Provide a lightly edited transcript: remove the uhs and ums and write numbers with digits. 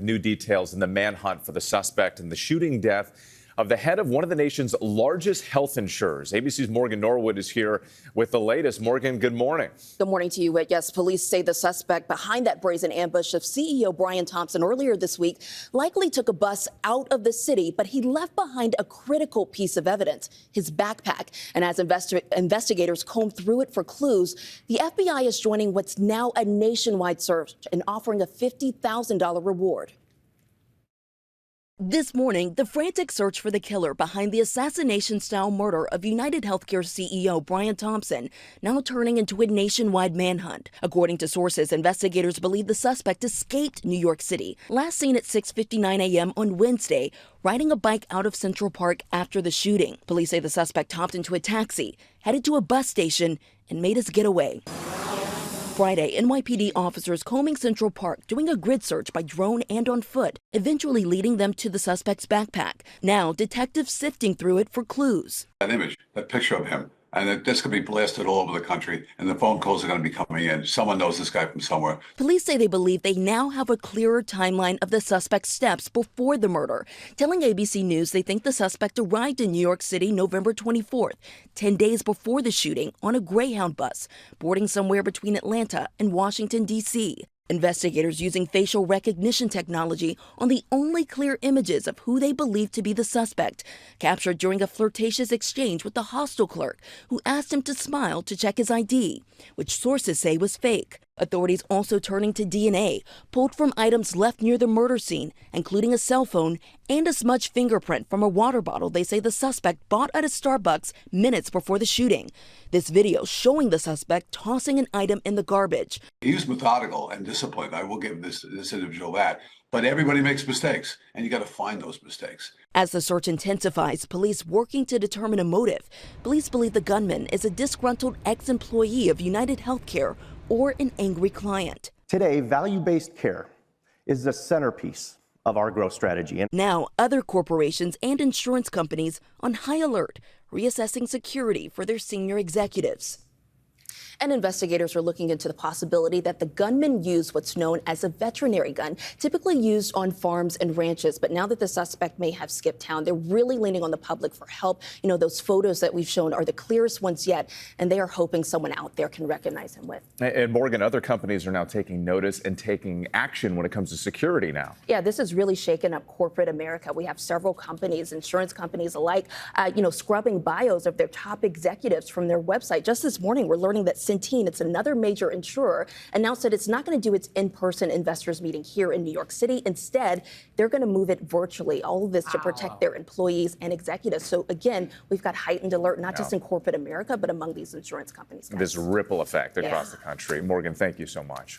New details in the manhunt for the suspect in the shooting death of the head of one of the nation's largest health insurers. ABC's Morgan Norwood is here with the latest. Morgan, good morning. Good morning to you, Whit. Yes, police say the suspect behind that brazen ambush of CEO Brian Thompson earlier this week likely took a bus out of the city, but he left behind a critical piece of evidence, his backpack. And as investigators comb through it for clues, the FBI is joining what's now a nationwide search and offering a $50,000 reward. This morning, the frantic search for the killer behind the assassination-style murder of United Healthcare CEO Brian Thompson now turning into a nationwide manhunt. According to sources, investigators believe the suspect escaped New York City, last seen at 6:59 a.m. on Wednesday, riding a bike out of Central Park after the shooting. Police say the suspect hopped into a taxi, headed to a bus station, and made his getaway. Friday, NYPD officers combing Central Park, doing a grid search by drone and on foot, eventually leading them to the suspect's backpack. Now, detectives sifting through it for clues. That image, that picture of him, and that's going to be blasted all over the country, and the phone calls are going to be coming in. Someone knows this guy from somewhere. Police say they believe they now have a clearer timeline of the suspect's steps before the murder, telling ABC News they think the suspect arrived in New York City November 24th, 10 days before the shooting, on a Greyhound bus, boarding somewhere between Atlanta and Washington, D.C. Investigators using facial recognition technology on the only clear images of who they believe to be the suspect, captured during a flirtatious exchange with the hostel clerk who asked him to smile to check his ID, which sources say was fake. Authorities also turning to DNA pulled from items left near the murder scene, including a cell phone and a smudged fingerprint from a water bottle they say the suspect bought at a Starbucks minutes before the shooting. This video showing the suspect tossing an item in the garbage. He was methodical and disciplined. I will give this individual that. But everybody makes mistakes, and you got to find those mistakes. As the search intensifies, police working to determine a motive. Police believe the gunman is a disgruntled ex-employee of United Healthcare or an angry client. Today, value-based care is the centerpiece of our growth strategy. Now, other corporations and insurance companies on high alert, reassessing security for their senior executives. And investigators are looking into the possibility that the gunman used what's known as a veterinary gun, typically used on farms and ranches. But now that the suspect may have skipped town, they're really leaning on the public for help. You know, those photos that we've shown are the clearest ones yet, and they are hoping someone out there can recognize him with. And Morgan, other companies are now taking notice and taking action when it comes to security now. Yeah, this has really shaken up corporate America. We have several companies, insurance companies alike, scrubbing bios of their top executives from their website. Just this morning, we're learning that Centene, it's another major insurer, announced that it's not going to do its in-person investors meeting here in New York City. Instead, they're going to move it virtually. All of this to protect their employees and executives. So again, we've got heightened alert, not just in corporate America, but among these insurance companies. This ripple effect across the country. Morgan, thank you so much.